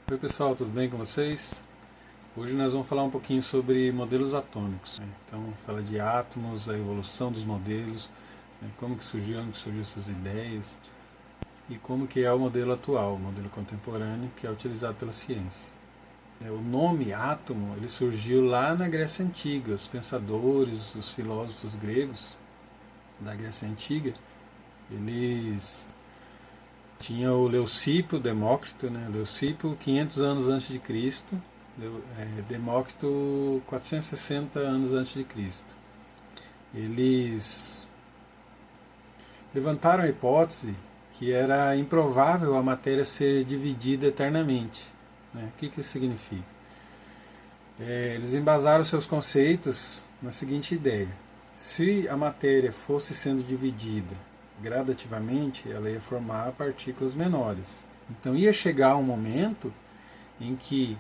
Oi pessoal, tudo bem com vocês? Hoje nós vamos falar um pouquinho sobre modelos atômicos, né? Então, fala de átomos, a evolução dos modelos, né? Como que surgiu, onde que surgiu essas ideias e como que é o modelo atual, o modelo contemporâneo que é utilizado pela ciência. O nome átomo ele surgiu lá na Grécia Antiga. Os pensadores, os filósofos gregos da Grécia Antiga, eles tinha o Leucipo, Demócrito, né? Leucipo 500 anos antes de Cristo, Demócrito 460 anos antes de Cristo. Eles levantaram a hipótese que era improvável a matéria ser dividida eternamente. Né? O que isso significa? Eles embasaram seus conceitos na seguinte ideia: se a matéria fosse sendo dividida gradativamente, ela ia formar partículas menores. Então ia chegar um momento em que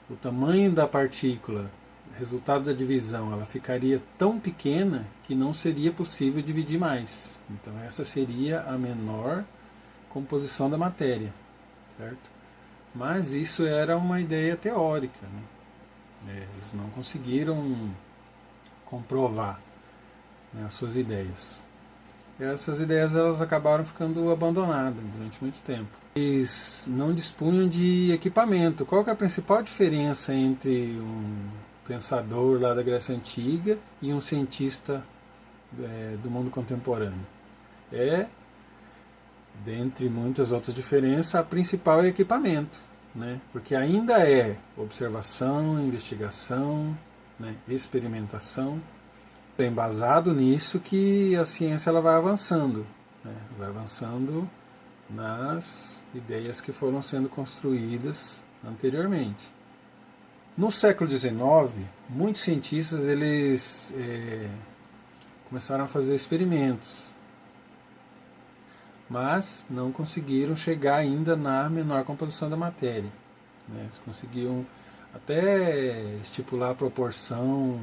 o tamanho da partícula, resultado da divisão, ela ficaria tão pequena que não seria possível dividir mais. Então essa seria a menor composição da matéria, certo? Mas isso era uma ideia teórica, né? Eles não conseguiram comprovar, né, as suas ideias. Essas ideias elas acabaram ficando abandonadas durante muito tempo. Eles não dispunham de equipamento. Qual que é a principal diferença entre um pensador lá da Grécia Antiga e um cientista do mundo contemporâneo? Dentre muitas outras diferenças, a principal é equipamento, né? Porque ainda é observação, investigação, né, experimentação. É embasado nisso que a ciência ela vai avançando, né? Vai avançando nas ideias que foram sendo construídas anteriormente. No século XIX, muitos cientistas eles começaram a fazer experimentos, mas não conseguiram chegar ainda na menor composição da matéria, né? Eles conseguiam até estipular a proporção,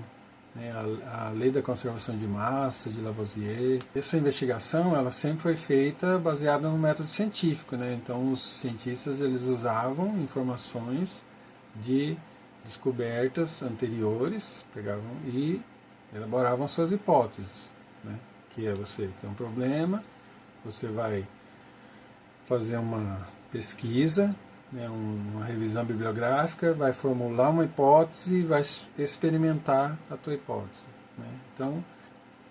né, a lei da conservação de massa de Lavoisier. Essa investigação ela sempre foi feita baseada no método científico, né? Então os cientistas eles usavam informações de descobertas anteriores, pegavam e elaboravam suas hipóteses, né? Que é você tem um problema, você vai fazer uma pesquisa, né, uma revisão bibliográfica, vai formular uma hipótese e vai experimentar a tua hipótese, né? Então,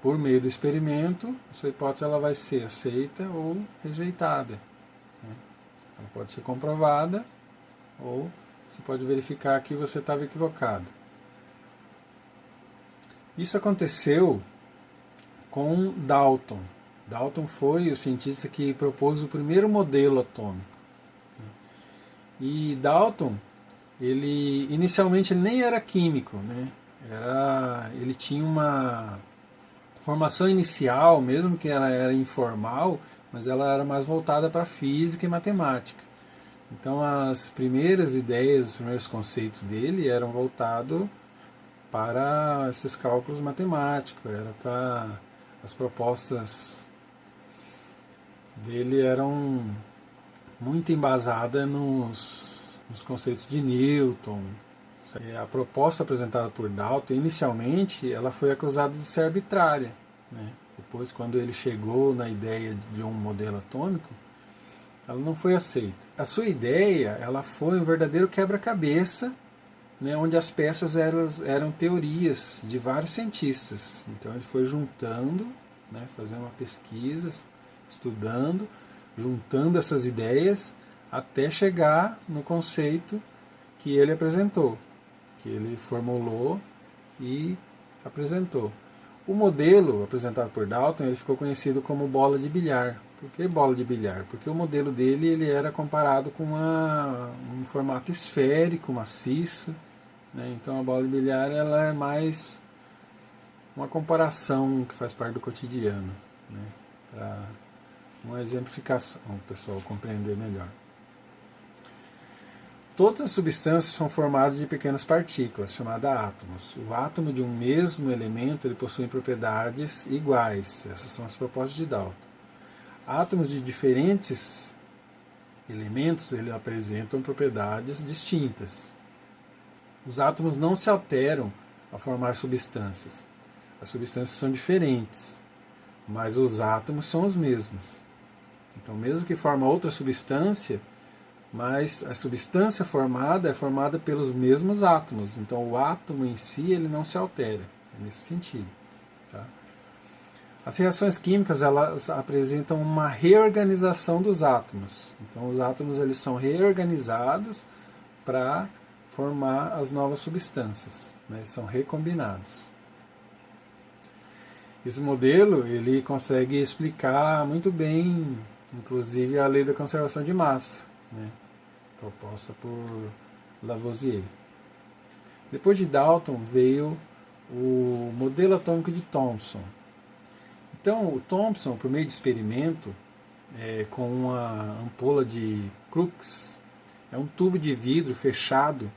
por meio do experimento, a sua hipótese ela vai ser aceita ou rejeitada, né? Ela pode ser comprovada ou você pode verificar que você estava equivocado. Isso aconteceu com Dalton. Dalton foi o cientista que propôs o primeiro modelo atômico. E Dalton, ele inicialmente nem era químico, né? Ele tinha uma formação inicial, mesmo que ela era informal, mas ela era mais voltada para física e matemática. Então as primeiras ideias, os primeiros conceitos dele eram voltados para esses cálculos matemáticos, era para as propostas dele eram muito embasada nos conceitos de Newton. A proposta apresentada por Dalton, inicialmente, ela foi acusada de ser arbitrária, né? Depois, quando ele chegou na ideia de um modelo atômico, ela não foi aceita. A sua ideia ela foi um verdadeiro quebra-cabeça, né, onde as peças eram teorias de vários cientistas. Então ele foi juntando, né, fazendo uma pesquisa, estudando, juntando essas ideias até chegar no conceito que ele apresentou, que ele formulou e apresentou. O modelo apresentado por Dalton ele ficou conhecido como bola de bilhar. Por que bola de bilhar? Porque o modelo dele ele era comparado com um formato esférico, maciço, né? Então a bola de bilhar ela é mais uma comparação que faz parte do cotidiano, né? Para uma exemplificação, para o pessoal compreender melhor. Todas as substâncias são formadas de pequenas partículas, chamadas átomos. O átomo de um mesmo elemento ele possui propriedades iguais. Essas são as propostas de Dalton. Átomos de diferentes elementos eles apresentam propriedades distintas. Os átomos não se alteram a formar substâncias. As substâncias são diferentes, mas os átomos são os mesmos. Então, mesmo que forma outra substância, mas a substância formada é formada pelos mesmos átomos. Então, o átomo em si ele não se altera, é nesse sentido. Tá? As reações químicas elas apresentam uma reorganização dos átomos. Então, os átomos eles são reorganizados para formar as novas substâncias, né? São recombinados. Esse modelo ele consegue explicar muito bem, inclusive, a lei da conservação de massa, né? Proposta por Lavoisier. Depois de Dalton veio o modelo atômico de Thomson. Então, o Thomson, por meio de experimento, com uma ampola de Crookes, é um tubo de vidro fechado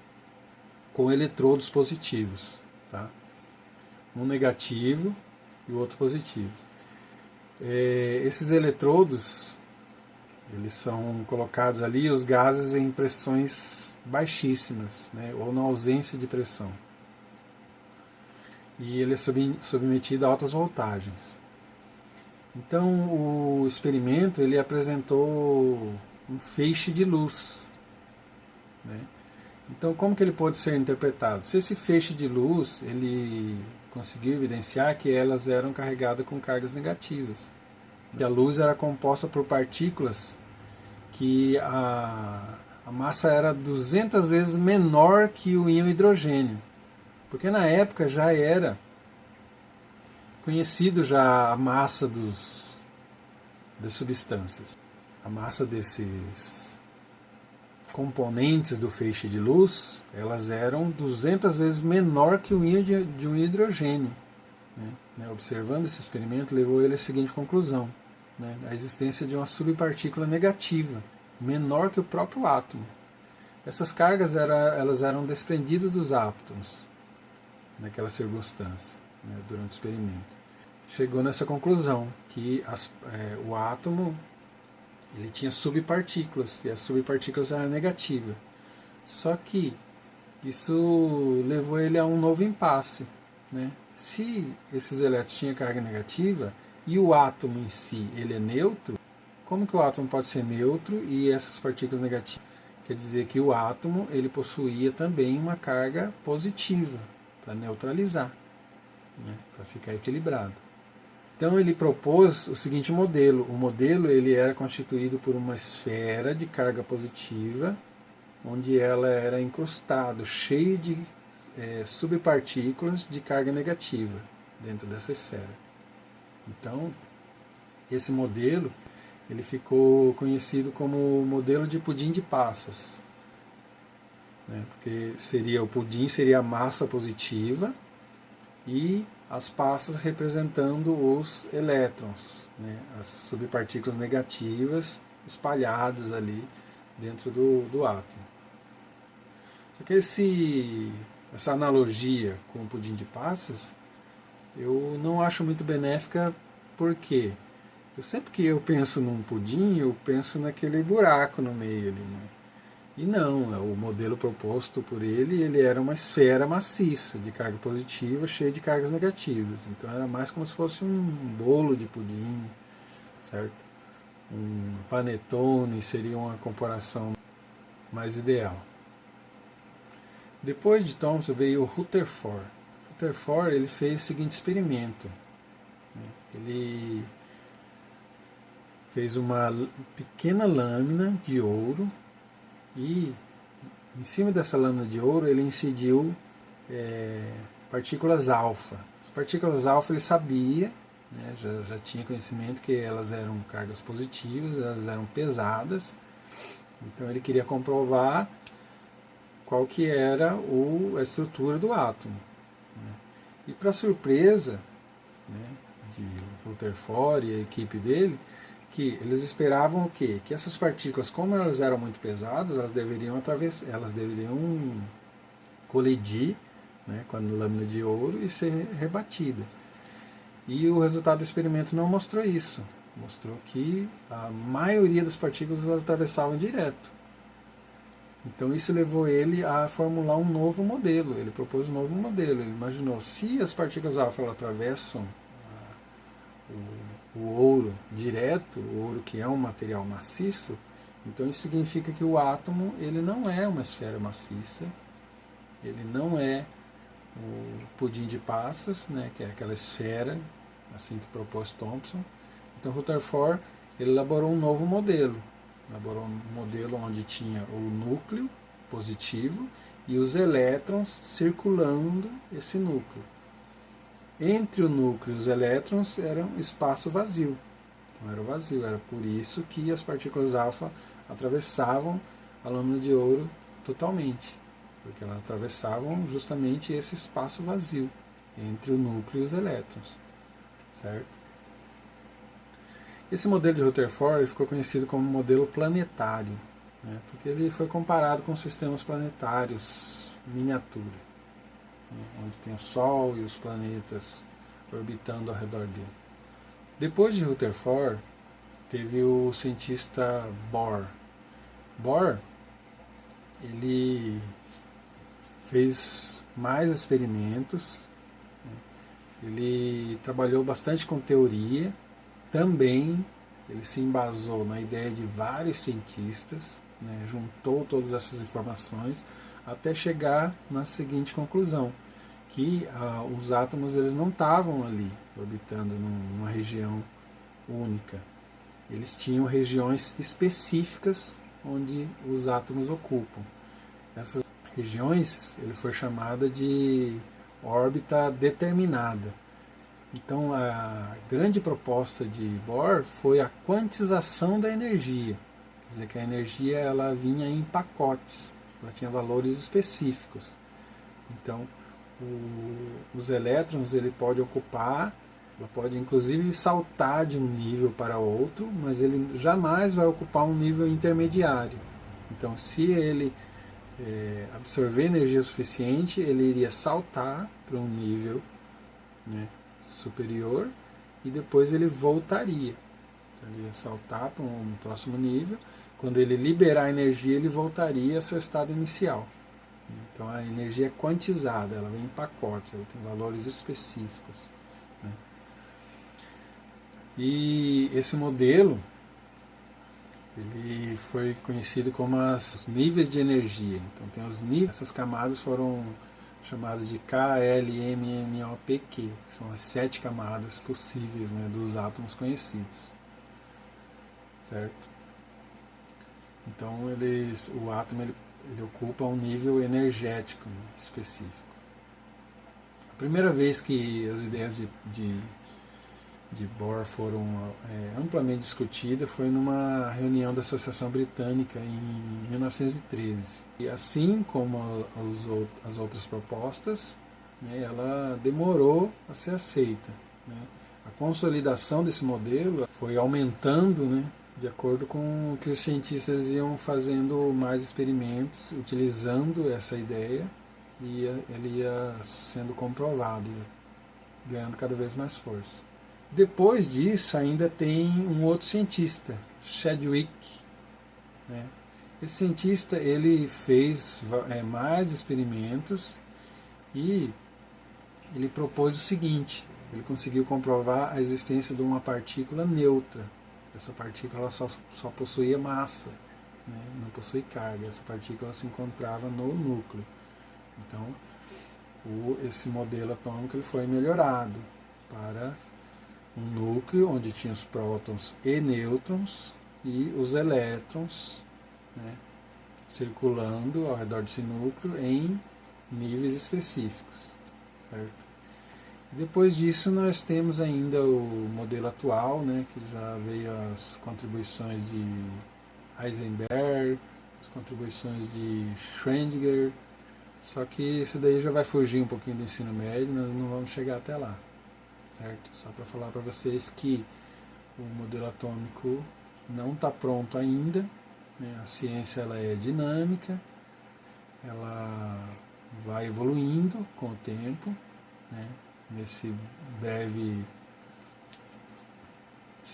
com eletrodos positivos, tá? Um negativo e o outro positivo. Esses eletrodos eles são colocados ali, os gases em pressões baixíssimas, né, ou na ausência de pressão. E ele é submetido a altas voltagens. Então, o experimento ele apresentou um feixe de luz, né? Então, como que ele pode ser interpretado? Se esse feixe de luz ele conseguiu evidenciar que elas eram carregadas com cargas negativas. E a luz era composta por partículas que a massa era 200 vezes menor que o íon hidrogênio. Porque na época já era conhecido já a massa das substâncias. A massa desses componentes do feixe de luz, elas eram 200 vezes menor que o íon de um hidrogênio. Né? Observando esse experimento, levou ele à seguinte conclusão, né? A existência de uma subpartícula negativa, menor que o próprio átomo. Essas cargas elas eram desprendidas dos átomos naquela circunstância, né, durante o experimento. Chegou nessa conclusão, que o átomo ele tinha subpartículas, e as subpartículas eram negativas. Só que isso levou ele a um novo impasse, né? Se esses elétrons tinham carga negativa e o átomo em si ele é neutro, como que o átomo pode ser neutro e essas partículas negativas? Quer dizer que o átomo ele possuía também uma carga positiva para neutralizar, né? Para ficar equilibrado. Então ele propôs o seguinte modelo. O modelo ele era constituído por uma esfera de carga positiva, onde ela era incrustada, cheia de subpartículas de carga negativa dentro dessa esfera. Então, esse modelo ele ficou conhecido como o modelo de pudim de passas, né? Porque o pudim seria a massa positiva e as passas representando os elétrons, né? As subpartículas negativas espalhadas ali dentro do átomo. Só que essa analogia com o pudim de passas eu não acho muito benéfica, porque sempre que eu penso num pudim, eu penso naquele buraco no meio ali, né? E não, o modelo proposto por ele era uma esfera maciça, de carga positiva, cheia de cargas negativas. Então era mais como se fosse um bolo de pudim, certo? Um panetone seria uma comparação mais ideal. Depois de Thomson veio o Rutherford. Rutherford ele fez o seguinte experimento, né? Ele fez uma pequena lâmina de ouro e em cima dessa lâmina de ouro ele incidiu partículas alfa. As partículas alfa ele sabia, né, já tinha conhecimento que elas eram cargas positivas, elas eram pesadas. Então ele queria comprovar qual que era a estrutura do átomo, né? E para surpresa, né, de Rutherford e a equipe dele, que eles esperavam o quê? Que essas partículas, como elas eram muito pesadas, elas deveriam colidir, né, com a lâmina de ouro e ser rebatida. E o resultado do experimento não mostrou isso. mostrou que a maioria das partículas elas atravessavam direto. Então isso levou ele a formular um novo modelo. Ele propôs um novo modelo. Ele imaginou, se as partículas alfa atravessam o ouro direto, o ouro que é um material maciço, então isso significa que o átomo ele não é uma esfera maciça, ele não é o pudim de passas, né, que é aquela esfera, assim que propôs Thomson. Então Rutherford ele elaborou um novo modelo. Elaborou um modelo onde tinha o núcleo positivo e os elétrons circulando esse núcleo. Entre o núcleo e os elétrons era um espaço vazio. Então era vazio, era por isso que as partículas alfa atravessavam a lâmina de ouro totalmente, porque elas atravessavam justamente esse espaço vazio entre o núcleo e os elétrons, certo? Esse modelo de Rutherford ficou conhecido como modelo planetário, né, porque ele foi comparado com sistemas planetários miniatura, né, onde tem o Sol e os planetas orbitando ao redor dele. Depois de Rutherford, teve o cientista Bohr. Bohr, ele fez mais experimentos, né, ele trabalhou bastante com teoria. Também ele se embasou na ideia de vários cientistas, né, juntou todas essas informações até chegar na seguinte conclusão, que os átomos eles não estavam ali orbitando numa região única. Eles tinham regiões específicas onde os átomos ocupam. Essas regiões ele foi chamada de órbita determinada. Então a grande proposta de Bohr foi a quantização da energia. Quer dizer que a energia ela vinha em pacotes, ela tinha valores específicos. Então os elétrons ele pode ocupar, ela pode inclusive saltar de um nível para outro, mas ele jamais vai ocupar um nível intermediário. Então se ele absorver energia suficiente, ele iria saltar para um nível, né, superior e depois ele voltaria. Então, ele ia saltar para um próximo nível. Quando ele liberar a energia, ele voltaria ao seu estado inicial. Então a energia é quantizada, ela vem em pacotes, ela tem valores específicos, né? E esse modelo ele foi conhecido como os níveis de energia. Então tem os níveis, essas camadas foram chamadas de K, L, M, N, O, P, Q, que são as 7 camadas possíveis, né, dos átomos conhecidos, certo? Então o átomo ele ocupa um nível energético, né, específico. A primeira vez que as ideias de Bohr foram amplamente discutidas foi numa reunião da Associação Britânica em 1913. E assim como as outras propostas, né, ela demorou a ser aceita, né? A consolidação desse modelo foi aumentando, né, de acordo com que os cientistas iam fazendo mais experimentos, utilizando essa ideia, e ele ia sendo comprovado, ia ganhando cada vez mais força. Depois disso, ainda tem um outro cientista, Chadwick, né? Esse cientista ele fez mais experimentos e ele propôs o seguinte: ele conseguiu comprovar a existência de uma partícula neutra. Essa partícula ela só possuía massa, né? Não possui carga. Essa partícula se encontrava no núcleo. Então, esse modelo atômico ele foi melhorado para um núcleo onde tinha os prótons e nêutrons e os elétrons, né, circulando ao redor desse núcleo em níveis específicos, certo? E depois disso nós temos ainda o modelo atual, né, que já veio as contribuições de Heisenberg, as contribuições de Schrödinger, só que isso daí já vai fugir um pouquinho do ensino médio, nós não vamos chegar até lá. Certo? Só para falar para vocês que o modelo atômico não está pronto ainda, né? A ciência ela é dinâmica, ela vai evoluindo com o tempo, né? Nesse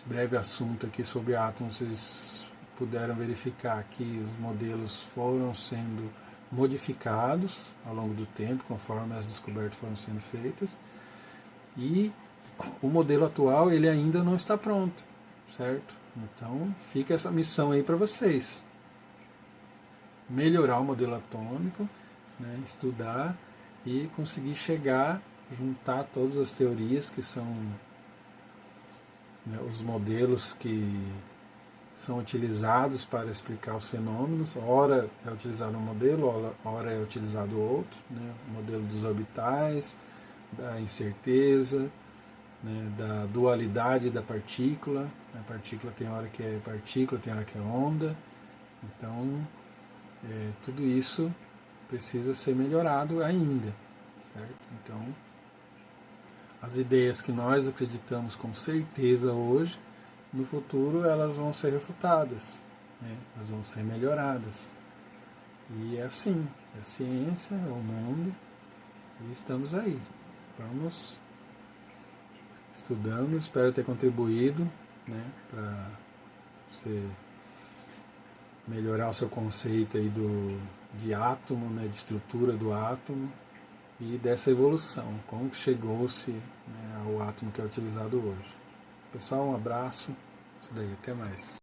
nesse breve assunto aqui sobre átomos, vocês puderam verificar que os modelos foram sendo modificados ao longo do tempo, conforme as descobertas foram sendo feitas, e o modelo atual ele ainda não está pronto, certo? Então fica essa missão aí para vocês: melhorar o modelo atômico, né, estudar e conseguir juntar todas as teorias que são, né, os modelos que são utilizados para explicar os fenômenos. Ora é utilizado um modelo, ora é utilizado outro, né, o modelo dos orbitais, da incerteza, né, da dualidade da partícula. A partícula tem hora que é partícula, tem hora que é onda. Então, tudo isso precisa ser melhorado ainda, certo? Então, as ideias que nós acreditamos com certeza hoje, no futuro elas vão ser refutadas, né? Elas vão ser melhoradas. E é assim, é a ciência, é o mundo, e estamos aí. Vamos estudando, espero ter contribuído, né, para você melhorar o seu conceito aí de átomo, né, de estrutura do átomo e dessa evolução, como que chegou-se, né, ao átomo que é utilizado hoje. Pessoal, um abraço, isso daí, até mais.